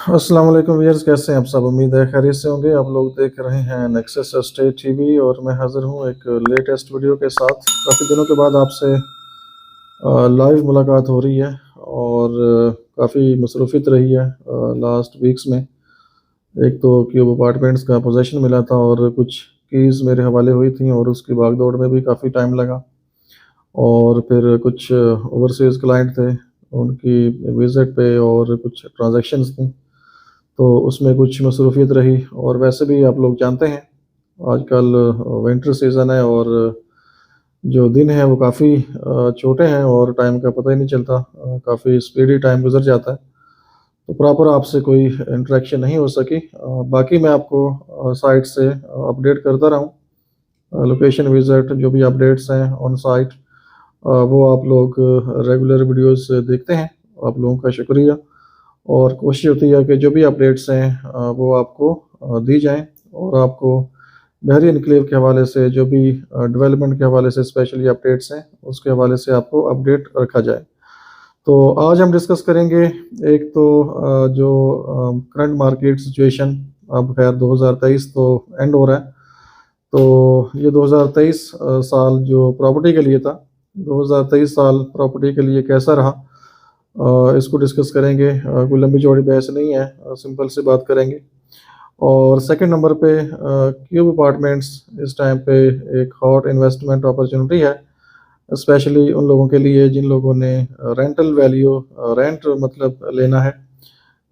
अस्सलाम वालेकुम व्यूअर्स, कैसे हैं आप सब। उम्मीद है खैरियत से होंगे। आप लोग देख रहे हैं नेक्सस स्टेट टीवी और मैं हाजिर हूं एक लेटेस्ट वीडियो के साथ। काफ़ी दिनों के बाद आपसे लाइव मुलाकात हो रही है और काफ़ी मसरूफियत रही है लास्ट वीक्स में। एक तो क्यूब अपार्टमेंट्स का पोजेसन मिला था और कुछ कीज़ मेरे हवाले हुई थी और उसकी भागदौड़ में भी काफ़ी टाइम लगा। और फिर कुछ ओवरसीज़ क्लाइंट थे, उनकी विज़िट पे और कुछ ट्रांजैक्शंस थी, तो उसमें कुछ मसरूफ़ियत रही। और वैसे भी आप लोग जानते हैं आजकल विंटर सीज़न है और जो दिन है वो काफ़ी छोटे हैं और टाइम का पता ही नहीं चलता। काफ़ी स्पीडी टाइम गुज़र जाता है, तो प्रॉपर आपसे कोई इंटरेक्शन नहीं हो सकी। बाकी मैं आपको साइट से अपडेट करता रहा हूँ। लोकेशन विज़िट जो भी अपडेट्स हैं ऑन साइट, वो आप लोग रेगुलर वीडियोस देखते हैं, आप लोगों का शुक्रिया। और कोशिश होती है कि जो भी अपडेट्स हैं वो आपको दी जाएँ और आपको बहरी एन्क्लेव के हवाले से जो भी डेवलपमेंट के हवाले से स्पेशली अपडेट्स हैं, उसके हवाले से आपको अपडेट रखा जाए। तो आज हम डिस्कस करेंगे एक तो जो करंट मार्केट सिचुएशन। अब खैर 2023 तो एंड हो रहा है, तो ये 2023 साल जो प्रॉपर्टी के लिए था, 2023 साल प्रॉपर्टी के लिए कैसा रहा, इसको डिस्कस करेंगे। कोई लंबी चौड़ी बहस नहीं है, सिंपल सी बात करेंगे। और सेकंड नंबर पे क्यूब अपार्टमेंट्स इस टाइम पे एक हॉट इन्वेस्टमेंट अपॉर्चुनिटी है, स्पेशली उन लोगों के लिए जिन लोगों ने रेंटल वैल्यू, रेंट मतलब लेना है,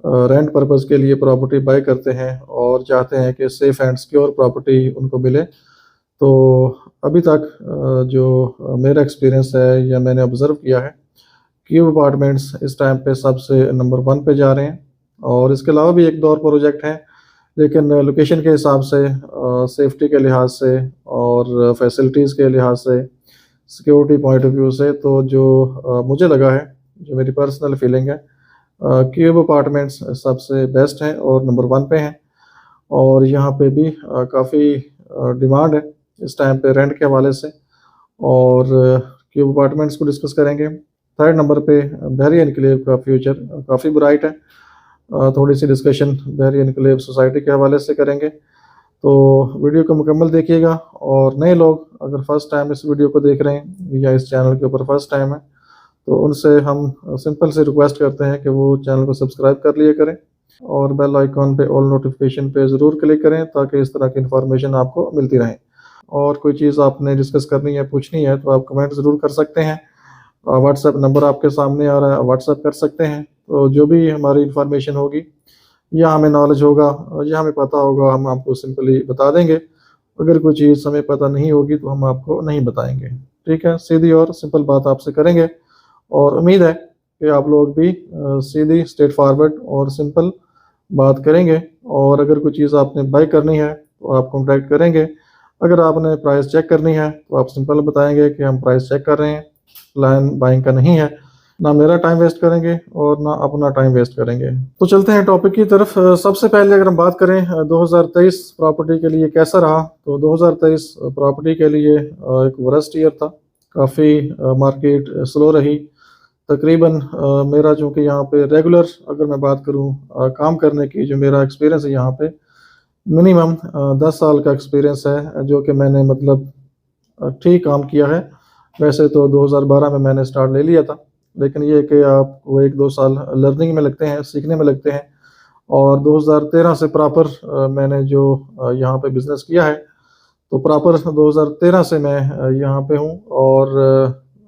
रेंट पर्पस के लिए प्रॉपर्टी बाय करते हैं और चाहते हैं कि सेफ एंड सिक्योर प्रॉपर्टी उनको मिले। तो अभी तक जो मेरा एक्सपीरियंस है या मैंने ऑब्ज़र्व किया है, क्यूब अपार्टमेंट्स इस टाइम पे सबसे नंबर 1 पे जा रहे हैं। और इसके अलावा भी एक दो और प्रोजेक्ट हैं, लेकिन लोकेशन के हिसाब से, सेफ्टी के लिहाज से और फैसिलिटीज़ के लिहाज से, सिक्योरिटी पॉइंट ऑफ व्यू से, तो जो मुझे लगा है, जो मेरी पर्सनल फीलिंग है, क्यूब अपार्टमेंट्स सबसे बेस्ट हैं और नंबर 1 पे हैं। और यहाँ पे भी काफ़ी डिमांड है इस टाइम पे रेंट के हवाले से। और क्यूब अपार्टमेंट्स को डिस्कस करेंगे। थर्ड नंबर पे बहरी एन्क्लेव का फ्यूचर काफ़ी ब्राइट है। थोड़ी सी डिस्कशन बहरी एन्क्लेव सोसाइटी के हवाले से करेंगे, तो वीडियो को मुकम्मल देखिएगा। और नए लोग अगर फर्स्ट टाइम इस वीडियो को देख रहे हैं या इस चैनल के ऊपर फर्स्ट टाइम है, तो उनसे हम सिंपल से रिक्वेस्ट करते हैं कि वो चैनल को सब्सक्राइब कर लिया करें और बेल आइकॉन पे ऑल नोटिफिकेशन पे ज़रूर क्लिक करें, ताकि इस तरह की इन्फॉर्मेशन आपको मिलती रहे। और कोई चीज़ आपने डिस्कस करनी है, पूछनी है, तो आप कमेंट ज़रूर कर सकते हैं। व्हाट्सएप नंबर आपके सामने आ रहा है, व्हाट्सएप कर सकते हैं। तो जो भी हमारी इन्फॉर्मेशन होगी या हमें नॉलेज होगा या हमें पता होगा, हम आपको सिंपली बता देंगे। अगर कोई चीज़ हमें पता नहीं होगी तो हम आपको नहीं बताएँगे। ठीक है? सीधी और सिंपल बात आपसे करेंगे और उम्मीद है कि आप लोग भी सीधी, स्ट्रेट फॉरवर्ड और सिंपल बात करेंगे। और अगर कोई चीज़ आपने बाय करनी है तो आप कॉन्टैक्ट करेंगे। अगर आपने प्राइस चेक करनी है तो आप सिंपल बताएँगे कि हम प्राइस चेक कर रहे हैं, प्लान बाइंग का नहीं है। ना मेरा टाइम वेस्ट करेंगे और ना अपना टाइम वेस्ट करेंगे। तो चलते हैं टॉपिक की तरफ। सबसे पहले अगर हम बात करें 2023 प्रॉपर्टी के लिए कैसा रहा, तो 2023 प्रॉपर्टी के लिए एक वर्स्ट ईयर था। काफ़ी मार्केट स्लो रही। तकरीबन मेरा चूँकि यहाँ पे रेगुलर अगर मैं बात करूँ काम करने की, जो मेरा एक्सपीरियंस है यहाँ पे, मिनिमम 10 साल का एक्सपीरियंस है, जो कि मैंने मतलब ठीक काम किया है। वैसे तो 2012 में मैंने स्टार्ट ले लिया था, लेकिन ये है कि आपको 1-2 साल लर्निंग में लगते हैं, सीखने में लगते हैं। और 2013 से प्रॉपर मैंने जो यहाँ पे बिज़नेस किया है, तो प्रॉपर 2013 से मैं यहाँ पे हूँ और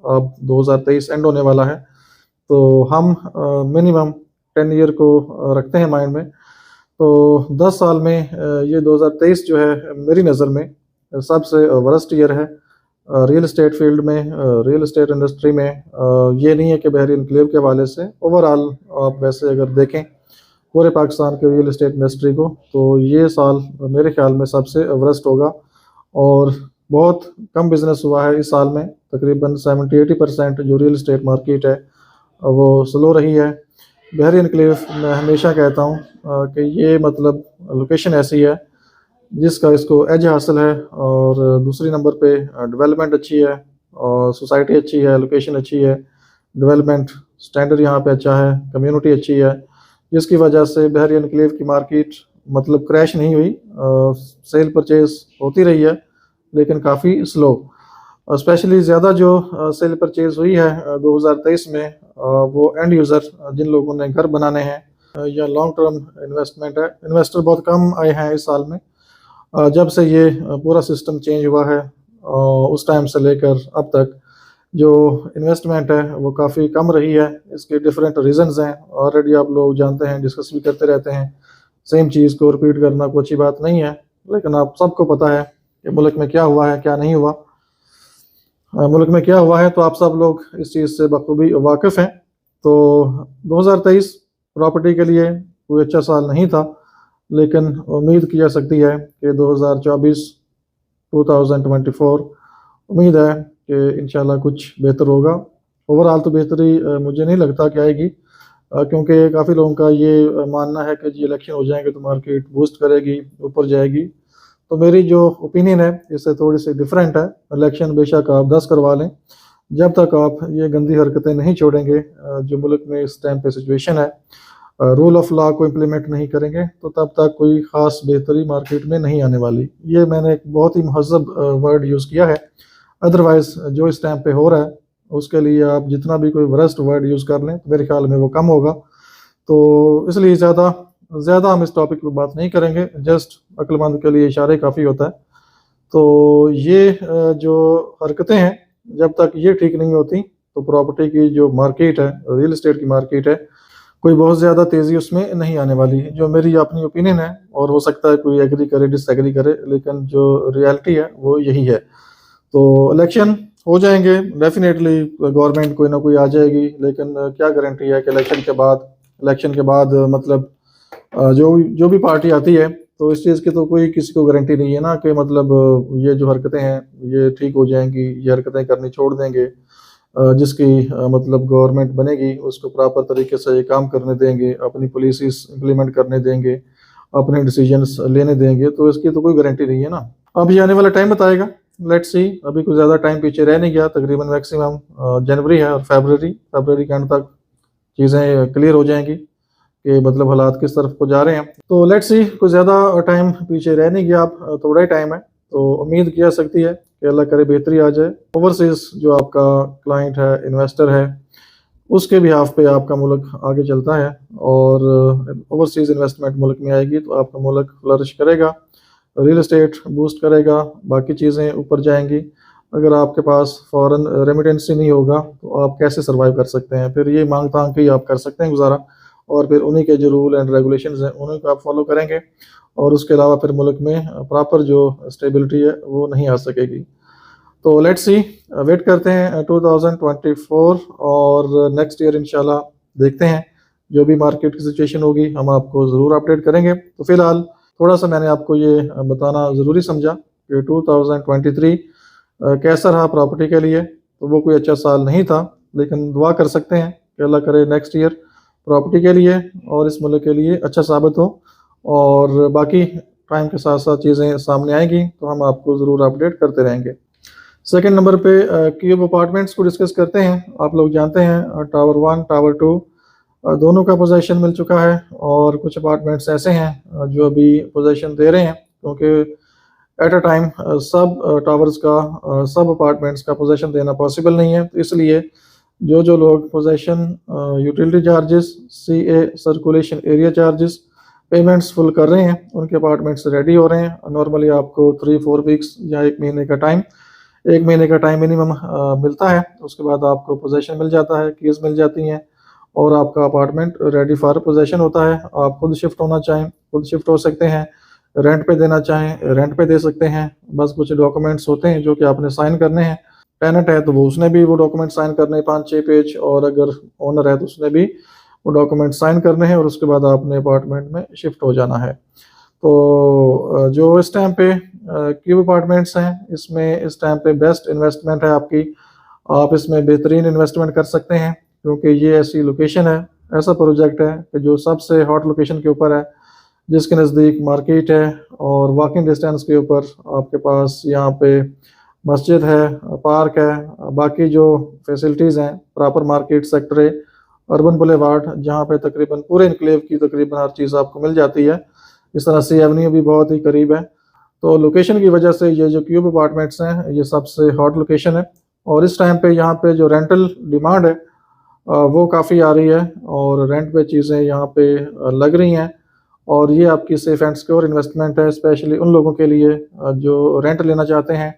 अब 2023 एंड होने वाला है। तो हम मिनिमम 10 ईयर को रखते हैं माइंड में। तो 10 साल में ये 2023 जो है मेरी नज़र में सबसे वर्स्ट ईयर है रियल एस्टेट फील्ड में, रियल एस्टेट इंडस्ट्री में। ये नहीं है कि बहरी एन्क्लेव के हवाले से, ओवरऑल आप वैसे अगर देखें पूरे पाकिस्तान के रियल एस्टेट इंडस्ट्री को, तो ये साल मेरे ख्याल में सबसे वर्स्ट होगा। और बहुत कम बिज़नेस हुआ है इस साल में। तकरीबन 70-80% जो रियल एस्टेट मार्केट है वो स्लो रही है। बहरी एन्क्लेव मैं हमेशा कहता हूँ कि ये मतलब लोकेशन ऐसी है जिसका इसको एज हासिल है। और दूसरी नंबर पे डेवलपमेंट अच्छी है और सोसाइटी अच्छी है, लोकेशन अच्छी है, डेवलपमेंट स्टैंडर्ड यहाँ पे अच्छा है, कम्युनिटी अच्छी है। जिसकी वजह से बहरी एनक्लेव की मार्केट मतलब क्रैश नहीं हुई, सेल परचेज होती रही है लेकिन काफ़ी स्लो। स्पेशली ज़्यादा जो सेल परचेज हुई है 2023 में, वो एंड यूज़र जिन लोगों ने घर बनाने हैं या लॉन्ग टर्म इन्वेस्टमेंट है, इन्वेस्टर बहुत कम आए हैं इस साल में। जब से ये पूरा सिस्टम चेंज हुआ है उस टाइम से लेकर अब तक जो इन्वेस्टमेंट है वो काफ़ी कम रही है। इसके डिफरेंट रीजंस हैं, ऑलरेडी आप लोग जानते हैं, डिस्कस भी करते रहते हैं। सेम चीज़ को रिपीट करना कोई अच्छी बात नहीं है, लेकिन आप सबको पता है कि मुल्क में क्या हुआ है क्या नहीं हुआ। मुल्क में क्या हुआ है तो आप सब लोग इस चीज़ से बखूबी वाकिफ़ हैं। तो 2023 प्रॉपर्टी के लिए कोई अच्छा साल नहीं था, लेकिन उम्मीद की जा सकती है कि 2024 उम्मीद है कि इंशाल्लाह कुछ बेहतर होगा। ओवरऑल तो बेहतरी मुझे नहीं लगता कि आएगी, क्योंकि काफ़ी लोगों का ये मानना है कि जी इलेक्शन हो जाएंगे तो मार्केट बूस्ट करेगी, ऊपर जाएगी। तो मेरी जो ओपिनियन है इससे थोड़ी सी डिफरेंट है। इलेक्शन बेशक आप 10 करवा लें, जब तक आप ये गंदी हरकतें नहीं छोड़ेंगे जो मुल्क में इस टाइम पे सिचुएशन है, रूल ऑफ लॉ को इम्प्लीमेंट नहीं करेंगे, तो तब तक कोई ख़ास बेहतरी मार्केट में नहीं आने वाली। ये मैंने एक बहुत ही महज़ब वर्ड यूज़ किया है। अदरवाइज़ जो इस टाइम पे हो रहा है उसके लिए आप जितना भी कोई वर्स्ट वर्ड यूज़ कर लें तो मेरे ख्याल में वो कम होगा। तो इसलिए ज़्यादा हम इस टॉपिक पर बात नहीं करेंगे, जस्ट अक्लमंद के लिए इशारे काफ़ी होता है। तो ये जो हरकतें हैं जब तक ये ठीक नहीं होती तो प्रॉपर्टी की जो मार्केट है, रियल एस्टेट की मार्केट है, कोई बहुत ज़्यादा तेज़ी उसमें नहीं आने वाली। जो मेरी अपनी ओपिनियन है, और हो सकता है कोई एग्री करे डिसएग्री करे, लेकिन जो रियलिटी है वो यही है। तो इलेक्शन हो जाएंगे, डेफिनेटली गवर्नमेंट कोई ना कोई आ जाएगी, लेकिन क्या गारंटी है कि इलेक्शन के बाद मतलब जो भी पार्टी आती है, तो इस चीज़ की तो कोई किसी को गारंटी नहीं है ना कि मतलब ये जो हरकतें हैं ये ठीक हो जाएंगी, ये हरकतें करनी छोड़ देंगे। जिसकी मतलब गवर्नमेंट बनेगी उसको प्रॉपर तरीके से ये काम करने देंगे, अपनी पॉलिसीज इम्प्लीमेंट करने देंगे, अपने डिसीजंस लेने देंगे, तो इसकी तो कोई गारंटी नहीं है ना। अब ये आने वाला टाइम बताएगा, लेट्स सी। अभी कुछ ज़्यादा टाइम पीछे रह नहीं गया, तकरीबन मैक्सिमम जनवरी है और फरवरी के एंड तक चीज़ें क्लियर हो जाएंगी कि मतलब हालात किस तरफ को जा रहे हैं। तो लेट्स सी, कुछ ज़्यादा टाइम पीछे रह नहीं गया, अब थोड़ा ही टाइम है, तो उम्मीद की जा सकती है कि अल्लाह करे बेहतरी आ जाए। ओवरसीज़ जो आपका क्लाइंट है, इन्वेस्टर है, उसके बिहाफ पे आपका मुल्क आगे चलता है, और ओवरसीज़ इन्वेस्टमेंट मुल्क में आएगी तो आपका मुल्क फ्लरिश करेगा, रियल एस्टेट बूस्ट करेगा, बाकी चीज़ें ऊपर जाएंगी। अगर आपके पास फॉरेन रेमिटेंसी नहीं होगा तो आप कैसे सर्वाइव कर सकते हैं? फिर ये मांग तांग के ही आप कर सकते हैं गुजारा, और फिर उन्हीं के जो रूल एंड रेगुलेशंस हैं उन्हीं को आप फॉलो करेंगे, और उसके अलावा फिर मुल्क में प्रॉपर जो स्टेबिलिटी है वो नहीं आ सकेगी। तो लेट्स सी, वेट करते हैं 2024 और नेक्स्ट ईयर इंशाल्लाह देखते हैं। जो भी मार्केट की सिचुएशन होगी हम आपको ज़रूर अपडेट करेंगे। तो फिलहाल थोड़ा सा मैंने आपको ये बताना ज़रूरी समझा कि 2023 कैसा रहा प्रॉपर्टी के लिए। तो वो कोई अच्छा साल नहीं था, लेकिन दुआ कर सकते हैं कि अल्लाह करे नेक्स्ट ईयर प्रॉपर्टी के लिए और इस मुल्क के लिए अच्छा साबित हो, और बाकी टाइम के साथ साथ चीज़ें सामने आएंगी तो हम आपको ज़रूर अपडेट करते रहेंगे। सेकंड नंबर पे क्यूब अपार्टमेंट्स को डिस्कस करते हैं। आप लोग जानते हैं टावर 1 टावर 2 दोनों का पोजीशन मिल चुका है, और कुछ अपार्टमेंट्स ऐसे हैं जो अभी पोजीशन दे रहे हैं, क्योंकि एट अ टाइम सब टावर्स का सब अपार्टमेंट्स का पोजीशन देना पॉसिबल नहीं है। तो इसलिए जो लोग position utility charges, CA circulation area charges payments full कर रहे हैं, उनके अपार्टमेंट्स रेडी हो रहे हैं। नॉर्मली आपको 3-4 वीक्स या 1 महीने का टाइम मिनिमम मिलता है। उसके बाद आपको पोजीशन मिल जाता है, कीज मिल जाती हैं, और आपका अपार्टमेंट रेडी फॉर पोजीशन होता है। आप खुद शिफ्ट होना चाहें खुद शिफ्ट हो सकते हैं, रेंट पे देना चाहें रेंट पे दे सकते हैं। बस कुछ डॉक्यूमेंट्स होते हैं जो कि आपने साइन करने हैं। टेनेंट है तो वो उसने भी वो डॉक्यूमेंट साइन करने 5-6 पेज, और अगर ओनर है तो उसने भी वो डॉक्यूमेंट साइन करने हैं, और उसके बाद आपने अपार्टमेंट में शिफ्ट हो जाना है। तो जो इस टाइम पे क्यूब अपार्टमेंट्स हैं, इसमें इस टाइम पे बेस्ट इन्वेस्टमेंट है आपकी। आप इसमें बेहतरीन इन्वेस्टमेंट कर सकते हैं, क्योंकि ये ऐसी लोकेशन है, ऐसा प्रोजेक्ट है कि जो सबसे हॉट लोकेशन के ऊपर है, जिसके नज़दीक मार्केट है, और वॉकिंग डिस्टेंस के ऊपर आपके पास यहाँ पे मस्जिद है, पार्क है, बाकी जो फैसिलिटीज़ हैं, प्रॉपर मार्केट सेक्टर है, अर्बन बुलेवार्ड, जहाँ पे तकरीबन पूरे इनक्लेव की तकरीबन हर चीज़ आपको मिल जाती है। इस तरह सी एवेन्यू भी बहुत ही करीब है। तो लोकेशन की वजह से ये जो क्यूब अपार्टमेंट्स हैं ये सबसे हॉट लोकेशन है, और इस टाइम पे यहाँ पे जो रेंटल डिमांड है वो काफ़ी आ रही है, और रेंट पे चीज़ें यहाँ पे लग रही हैं। और ये आपकी सेफ एंड सिक्योर इन्वेस्टमेंट है, स्पेशली उन लोगों के लिए जो रेंट लेना चाहते हैं,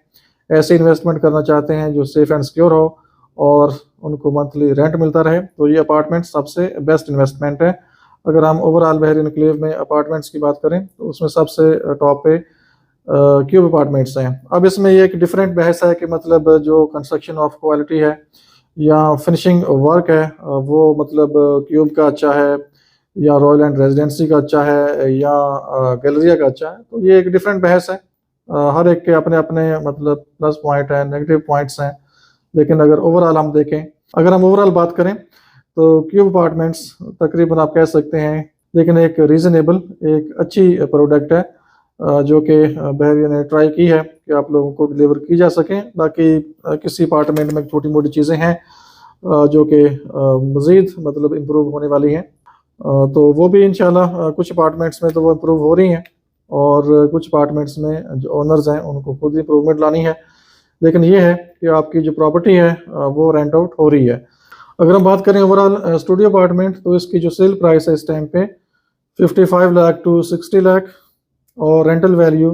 ऐसे इन्वेस्टमेंट करना चाहते हैं जो सेफ एंड सिक्योर हो और उनको मंथली रेंट मिलता रहे। तो ये अपार्टमेंट सबसे बेस्ट इन्वेस्टमेंट है। अगर हम ओवरऑल बहरी इनक्लेव में अपार्टमेंट्स की बात करें तो उसमें सबसे टॉप पे क्यूब अपार्टमेंट्स हैं। अब इसमें ये एक डिफरेंट बहस है कि मतलब जो कंस्ट्रक्शन ऑफ क्वालिटी है या फिनिशिंग वर्क है वो मतलब क्यूब का अच्छा है या रॉयल एंड रेजिडेंसी का अच्छा है या गैलरिया का अच्छा है। तो ये एक डिफरेंट बहस है। हर एक के अपने अपने मतलब प्लस पॉइंट है, नेगेटिव पॉइंट्स हैं। लेकिन अगर ओवरऑल हम देखें, अगर हम ओवरऑल बात करें तो क्यूब अपार्टमेंट्स तकरीबन आप कह सकते हैं लेकिन एक रीज़नेबल, एक अच्छी प्रोडक्ट है जो कि बहरिया ने ट्राई की है कि आप लोगों को डिलीवर की जा सकें। बाकी किसी अपार्टमेंट में छोटी मोटी चीज़ें हैं जो कि मज़ीद मतलब इम्प्रूव होने वाली हैं, तो वो भी इंशाल्लाह कुछ अपार्टमेंट्स में तो वो इम्प्रूव हो रही हैं, और कुछ अपार्टमेंट्स में जो ओनर्स हैं उनको खुद इम्प्रूवमेंट लानी है। लेकिन ये है कि आपकी जो प्रॉपर्टी है वो रेंट आउट हो रही है। अगर हम बात करें ओवरऑल स्टूडियो अपार्टमेंट, तो इसकी जो सेल प्राइस है इस टाइम पे 55 लाख टू 60 लाख, और रेंटल वैल्यू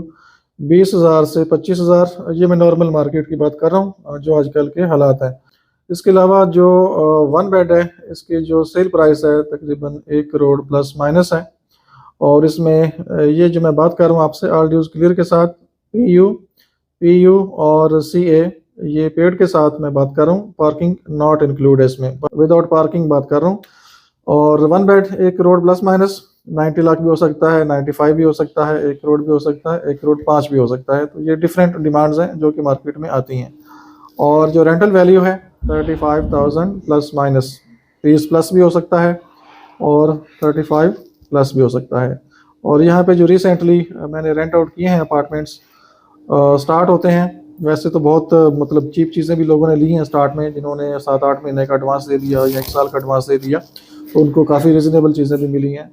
20,000 से 25,000। ये मैं नॉर्मल मार्केट की बात कर रहा हूँ जो आजकल के हालात हैं। इसके अलावा जो वन बेड है इसकी जो सेल प्राइस है तकरीबन 1 करोड़ प्लस माइनस है, और इसमें ये जो मैं बात कर रहा हूँ आपसे ऑल ड्यूज क्लियर के साथ, पीयू और सीए ये पेड के साथ मैं बात कर रहा हूँ, पार्किंग नॉट इंक्लूड है इसमें, विदाउट पार्किंग बात कर रहा हूँ। और one bed 1 crore plus minus 90 lakh भी हो सकता है, 95 भी हो सकता है, 1 करोड़ भी हो सकता है, 1 करोड़ 5 भी हो सकता है। तो ये डिफरेंट डिमांड्स हैं जो कि मार्केट में आती हैं। और जो रेंटल वैल्यू है 35,000 प्लस माइनस, 30 प्लस भी हो सकता है और 35 प्लस भी हो सकता है। और यहाँ पे जो रिसेंटली मैंने रेंट आउट किए हैं अपार्टमेंट्स स्टार्ट होते हैं, वैसे तो बहुत मतलब चीप चीज़ें भी लोगों ने ली हैं स्टार्ट में, जिन्होंने 7-8 महीने का एडवांस दे दिया या 1 साल का एडवांस दे दिया, तो उनको काफ़ी रिजनेबल चीज़ें भी मिली हैं।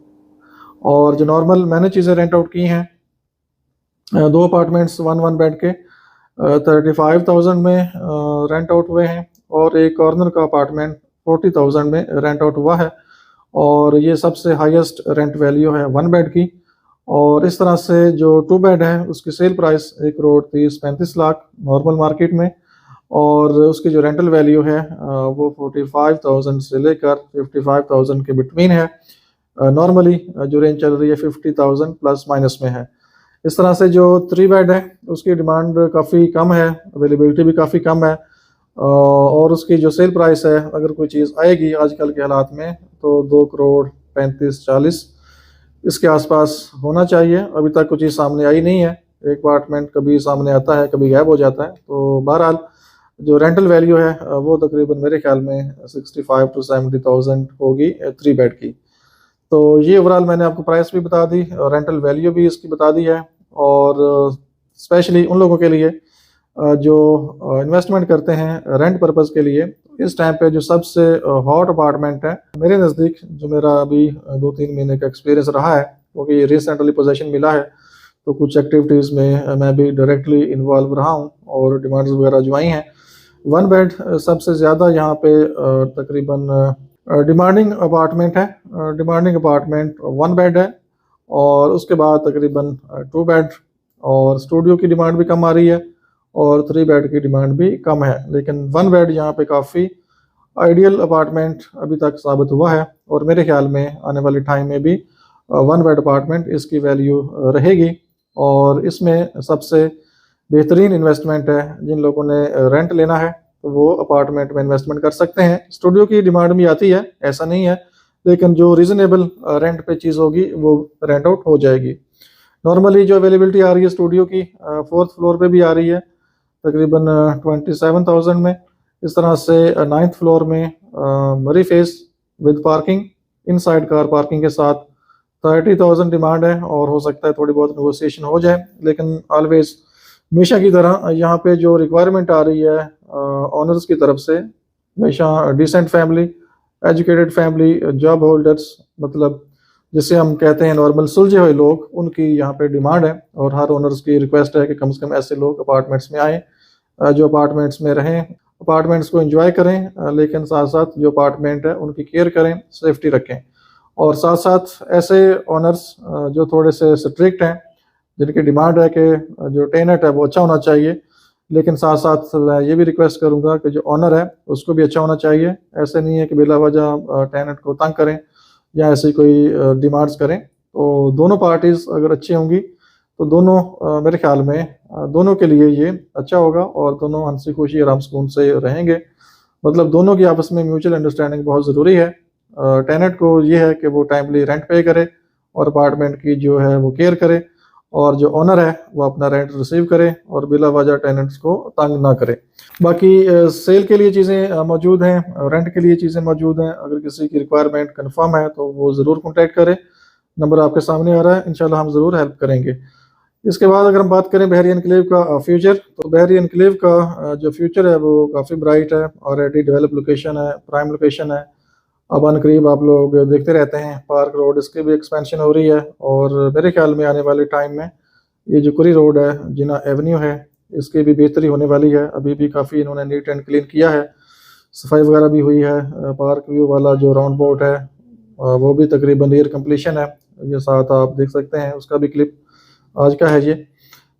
और जो नॉर्मल मैंने चीज़ें रेंट आउट की हैं 2 अपार्टमेंट्स वन बेड के 35,000 में रेंट आउट हुए हैं, और एक कॉर्नर का अपार्टमेंट 40,000 में रेंट आउट हुआ है, और ये सबसे हाईएस्ट रेंट वैल्यू है वन बेड की। और इस तरह से जो 2 बेड है उसकी sale price 1 crore 30-35 lakh normal market में, और उसकी जो रेंटल वैल्यू है वो 45,000 से लेकर 55,000 के बिटवीन है। नॉर्मली जो रेंज चल रही है 50,000 प्लस माइनस में है। इस तरह से जो 3 बेड है उसकी डिमांड काफ़ी कम है, अवेलेबिलिटी भी काफ़ी कम है, और उसकी जो सेल प्राइस है अगर कोई चीज़ आएगी आजकल के हालात में तो 2 करोड़ 35-40 इसके आसपास होना चाहिए। अभी तक कुछ चीज़ सामने आई नहीं है। एक अपार्टमेंट कभी सामने आता है कभी गायब हो जाता है। तो बहरहाल जो रेंटल वैल्यू है वो तकरीबन मेरे ख्याल में 65 to 70,000 होगी 3 बेड की। तो ये ओवरऑल मैंने आपको प्राइस भी बता दी और रेंटल वैल्यू भी इसकी बता दी है। और स्पेशली उन लोगों के लिए जो इन्वेस्टमेंट करते हैं रेंट पर्पज़ के लिए, इस टाइम पे जो सबसे हॉट अपार्टमेंट है मेरे नज़दीक, जो मेरा अभी 2-3 महीने का एक्सपीरियंस रहा है, क्योंकि रिसेंटली पोजीशन मिला है तो कुछ एक्टिविटीज़ में मैं भी डायरेक्टली इन्वॉल्व रहा हूँ और डिमांड्स वगैरह जो आई हैं। वन बेड सबसे ज़्यादा यहाँ पे तकरीबन डिमांडिंग अपार्टमेंट है। डिमांडिंग अपार्टमेंट वन बेड है, और उसके बाद तकरीबन 2 बेड, और स्टूडियो की डिमांड भी कम आ रही है और 3 बेड की डिमांड भी कम है। लेकिन वन बेड यहाँ पे काफ़ी आइडियल अपार्टमेंट अभी तक साबित हुआ है, और मेरे ख्याल में आने वाले टाइम में भी वन बेड अपार्टमेंट इसकी वैल्यू रहेगी। और इसमें सबसे बेहतरीन इन्वेस्टमेंट है, जिन लोगों ने रेंट लेना है तो वो अपार्टमेंट में इन्वेस्टमेंट कर सकते हैं। स्टूडियो की डिमांड भी आती है, ऐसा नहीं है, लेकिन जो रीज़नेबल रेंट पे चीज़ होगी वो रेंट आउट हो जाएगी। नॉर्मली जो अवेलेबिलिटी आ रही है स्टूडियो की 4th फ्लोर पे भी आ रही है तकरीबन 27,000 में। इस तरह से 9th फ्लोर में मरी face with parking, inside car parking के साथ 30,000 डिमांड है, और हो सकता है थोड़ी बहुत नेगोशिएशन हो जाए। लेकिन ऑलवेज हमेशा की तरह यहाँ पे जो रिक्वायरमेंट आ रही है ऑनर्स की तरफ से, हमेशा decent family educated family, job holders, मतलब जिसे हम कहते हैं नॉर्मल सुलझे हुए लोग, उनकी यहाँ पे डिमांड है और हर ओनर्स की रिक्वेस्ट है कि कम से कम ऐसे लोग अपार्टमेंट्स में आएँ जो अपार्टमेंट्स में रहें, अपार्टमेंट्स को एंजॉय करें, लेकिन साथ साथ जो अपार्टमेंट है उनकी केयर करें, सेफ्टी रखें। और साथ साथ ऐसे ओनर्स जो थोड़े से स्ट्रिक्ट हैं, जिनकी डिमांड है कि जो टेनेंट है वो अच्छा होना चाहिए, लेकिन साथ साथ मैं ये भी रिक्वेस्ट करूंगा कि जो ओनर है उसको भी अच्छा होना चाहिए। ऐसे नहीं है कि बिला वजह टेनेंट को तंग करें या ऐसी कोई डिमांड्स करें। तो दोनों पार्टीज अगर अच्छी होंगी तो दोनों मेरे ख्याल में दोनों के लिए ये अच्छा होगा और दोनों हंसी खुशी आराम सुकून से रहेंगे। मतलब दोनों की आपस में म्यूचुअल अंडरस्टैंडिंग बहुत ज़रूरी है। टेनेंट को ये है कि वो टाइमली रेंट पे करे और अपार्टमेंट की जो है वो केयर करे, और जो ओनर है वो अपना रेंट रिसीव करे और बिला वजह टेनेंट्स को तंग ना करे। बाकी सेल के लिए चीज़ें मौजूद हैं, रेंट के लिए चीज़ें मौजूद हैं। अगर किसी की रिक्वायरमेंट कंफर्म है तो वो ज़रूर कॉन्टैक्ट करे, नंबर आपके सामने आ रहा है, इंशाल्लाह हम ज़रूर हेल्प करेंगे। इसके बाद अगर हम बात करें बहरी एनक्लेव का फ्यूचर, तो बहरी एनक्लेव का जो फ्यूचर है वो काफ़ी ब्राइट है। ऑलरेडी डेवलप लोकेशन है, प्राइम लोकेशन है। अब अन करीब आप लोग देखते रहते हैं पार्क रोड, इसकी भी एक्सपेंशन हो रही है और मेरे ख्याल में आने वाले टाइम में ये जो कुरी रोड है, जिना एवेन्यू है, इसकी भी बेहतरी होने वाली है। अभी भी काफ़ी इन्होंने नीट एंड क्लीन किया है, सफाई वगैरह भी हुई है। पार्क व्यू वाला जो राउंड बोट है वो भी तकरीबन नियर कंप्लीशन है। ये साथ आप देख सकते हैं, उसका भी क्लिप आज का है ये।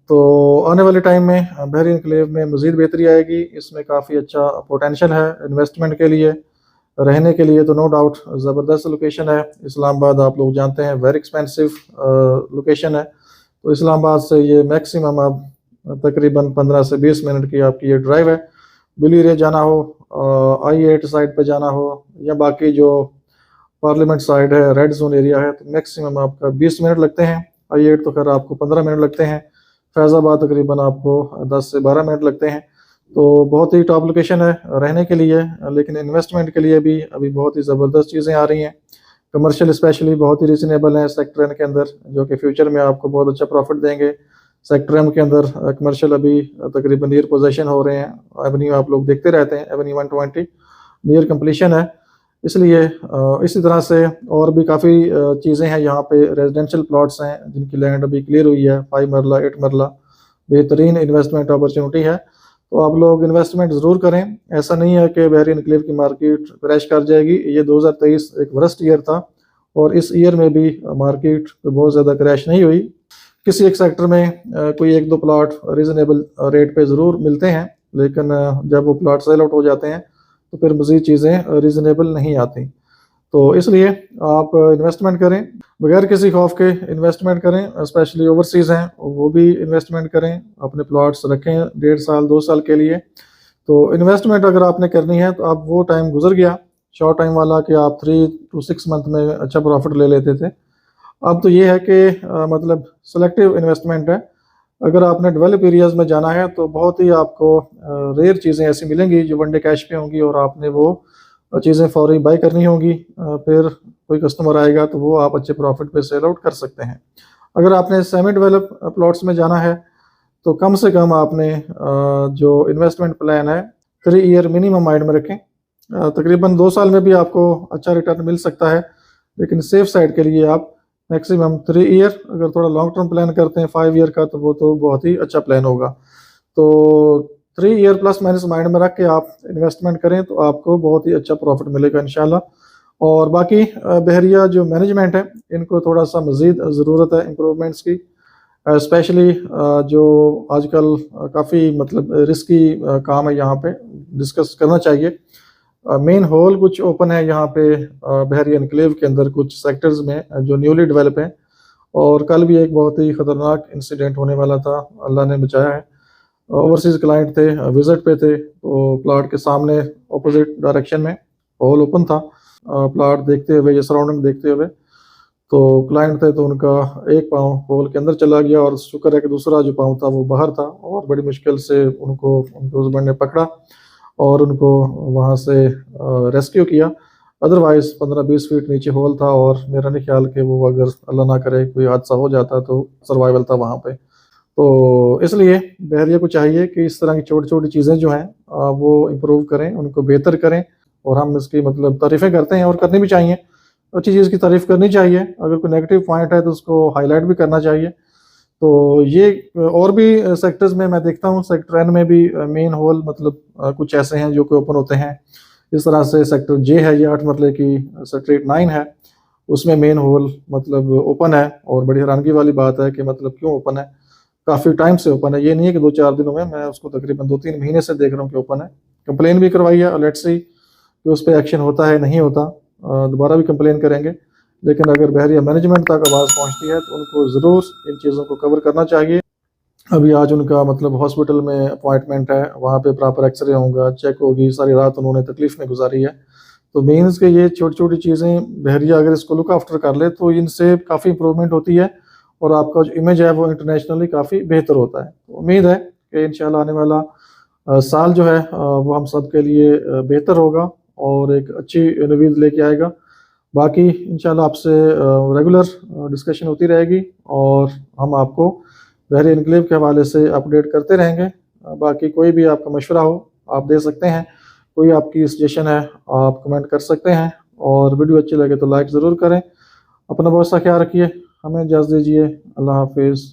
तो आने वाले टाइम में बहरी एनक्लेव में मज़ीद बेहतरी आएगी। इसमें काफ़ी अच्छा पोटेंशियल है इन्वेस्टमेंट के लिए, रहने के लिए तो नो डाउट ज़बरदस्त लोकेशन है। इस्लामाबाद आप लोग जानते हैं वेरी एक्सपेंसिव लोकेशन है, तो इस्लामाबाद से ये मैक्सिमम आप तकरीबन 15 से 20 मिनट की आपकी ये ड्राइव है। बिली रे जाना हो, I-8 साइड पे जाना हो, या बाकी जो पार्लियामेंट साइड है, रेड जोन एरिया है, तो मैक्सिमम आपका 20 मिनट लगते हैं। I-8 तो खैर आपको 15 मिनट लगते हैं। फैज़ाबाद तकरीबन आपको 10 से 12 मिनट लगते हैं। तो बहुत ही टॉप लोकेशन है रहने के लिए, लेकिन इन्वेस्टमेंट के लिए भी अभी बहुत ही ज़बरदस्त चीज़ें आ रही हैं। कमर्शियल स्पेशली बहुत ही रिजनेबल है सेक्टर एन के अंदर, जो कि फ्यूचर में आपको बहुत अच्छा प्रॉफिट देंगे। सेक्टर एम के अंदर कमर्शियल अभी तकरीबन नियर पोजेशन हो रहे हैं। एवेन्यू आप लोग देखते रहते हैं, एवेन्यू 120 नियर कंप्लीशन है। इसलिए इसी तरह से और भी काफ़ी चीज़ें हैं यहाँ पे। रेजिडेंशियल प्लॉट्स हैं जिनकी लैंड अभी क्लियर हुई है, 5 मरला 8 मरला, बेहतरीन इन्वेस्टमेंट अपॉर्चुनिटी है। तो आप लोग इन्वेस्टमेंट ज़रूर करें। ऐसा नहीं है कि बहरी एनक्लेव की मार्केट क्रैश कर जाएगी। ये 2023 एक वर्स्ट ईयर था और इस ईयर में भी मार्केट बहुत ज़्यादा क्रैश नहीं हुई। किसी एक सेक्टर में कोई एक दो प्लाट रीज़नेबल रेट पे ज़रूर मिलते हैं, लेकिन जब वो प्लाट सेल आउट हो जाते हैं तो फिर मज़ीद चीज़ें रीज़नेबल नहीं आती। तो इसलिए आप इन्वेस्टमेंट करें, बगैर किसी खौफ के इन्वेस्टमेंट करें। स्पेशली ओवरसीज़ हैं वो भी इन्वेस्टमेंट करें, अपने प्लॉट्स रखें 1.5 साल 2 साल के लिए। तो इन्वेस्टमेंट अगर आपने करनी है तो अब वो टाइम गुजर गया शॉर्ट टाइम वाला कि आप 3 to 6 मंथ में अच्छा प्रॉफिट ले लेते थे। अब तो ये है कि मतलब सेलेक्टिव इन्वेस्टमेंट है। अगर आपने डेवलप एरियाज में जाना है तो बहुत ही आपको रेयर चीज़ें ऐसी मिलेंगी जो वन डे कैश पे होंगी और आपने वो चीज़ें फौरी बाई करनी होंगी। फिर कोई कस्टमर आएगा तो वो आप अच्छे प्रॉफिट पे सेल आउट कर सकते हैं। अगर आपने सेमी डेवलप प्लॉट्स में जाना है तो कम से कम आपने जो इन्वेस्टमेंट प्लान है 3 ईयर मिनिमम माइंड में रखें। तकरीबन 2 साल में भी आपको अच्छा रिटर्न मिल सकता है, लेकिन सेफ साइड के लिए आप मैक्सिमम 3 ईयर, अगर थोड़ा लॉन्ग टर्म प्लान करते हैं 5 ईयर का तो वो तो बहुत ही अच्छा प्लान होगा। तो 3 ईयर प्लस माइनस माइंड में रख के आप इन्वेस्टमेंट करें तो आपको बहुत ही अच्छा प्रॉफिट मिलेगा इंशाल्लाह। और बाकी बहरिया जो मैनेजमेंट है इनको थोड़ा सा मज़ीद ज़रूरत है इम्प्रूवमेंट्स की। स्पेशली जो आजकल काफ़ी मतलब रिस्की काम है, यहाँ पे डिस्कस करना चाहिए। मेन हॉल कुछ ओपन है यहाँ पे बहरी एनक्लेव के अंदर कुछ सेक्टर्स में जो न्यूली डेवलप हैं, और कल भी एक बहुत ही ख़तरनाक इंसिडेंट होने वाला था, अल्लाह ने बचाया है। ओवरसीज़ क्लाइंट थे, विजिट पे थे, तो प्लाट के सामने अपोजिट डायरेक्शन में हॉल ओपन था। प्लाट देखते हुए, ये सराउंडिंग देखते हुए, तो क्लाइंट थे तो उनका एक पाँव हॉल के अंदर चला गया और शुक्र है कि दूसरा जो पाँव था वो बाहर था, और बड़ी मुश्किल से उनको उनके हस्बैंड ने पकड़ा और उनको वहाँ से रेस्क्यू किया। अदरवाइज़ 15-20 फीट नीचे होल था और मेरा नहीं ख्याल कि वो अगर अल्लाह ना करे कोई हादसा हो जाता तो सर्वाइवल था वहाँ पे। तो इसलिए बहरिया को चाहिए कि इस तरह की छोटी छोटी चीज़ें जो हैं वो इम्प्रूव करें, उनको बेहतर करें और हम इसकी मतलब तारीफ़ें करते हैं और करनी भी चाहिए। अच्छी चीज़ की तारीफ़ करनी चाहिए, अगर कोई नेगेटिव पॉइंट है तो उसको हाईलाइट भी करना चाहिए। तो ये और भी सेक्टर्स में मैं देखता हूँ, सेक्टर एन में भी मेन हॉल मतलब कुछ ऐसे हैं जो कि ओपन होते हैं। इस तरह से सेक्टर जे है, ये 8 मरले की स्ट्रीट 9 है, उसमें मेन हॉल मतलब ओपन है। और बड़ी हैरानगी वाली बात है कि मतलब क्यों ओपन है, काफ़ी टाइम से ओपन है, ये नहीं है कि 2-4 दिनों में, मैं उसको तकरीबन 2-3 महीने से देख रहा हूँ कि ओपन है। कंप्लेन भी करवाई है, लेट्स सी कि उस पे एक्शन होता है नहीं होता। दोबारा भी कंप्लेन करेंगे, लेकिन अगर बहरिया मैनेजमेंट तक आवाज़ पहुँचती है तो उनको ज़रूर इन चीज़ों को कवर करना चाहिए। अभी आज उनका मतलब हॉस्पिटल में अपॉइंटमेंट है, वहाँ पे प्रॉपर एक्सरे होगा, चेक होगी, सारी रात उन्होंने तकलीफ़ में गुजारी है। तो मीन्स कि ये छोटी-छोटी चीज़ें बहरिया अगर इसको लुक आफ्टर कर ले तो इनसे काफ़ी इम्प्रूवमेंट होती है और आपका जो इमेज है वो इंटरनेशनली काफ़ी बेहतर होता है। तो उम्मीद है कि इंशाल्लाह आने वाला साल जो है वो हम सब के लिए बेहतर होगा और एक अच्छी नवीद लेके आएगा। बाकी इंशाल्लाह आपसे रेगुलर डिस्कशन होती रहेगी और हम आपको बहरी एन्क्लेव के हवाले से अपडेट करते रहेंगे। बाकी कोई भी आपका मशवरा हो आप दे सकते हैं, कोई आपकी सजेशन है आप कमेंट कर सकते हैं, और वीडियो अच्छी लगे तो लाइक ज़रूर करें। अपना बहुत सा ख्याल रखिए, हमें इजाज़त दीजिए, अल्लाह हाफिज़।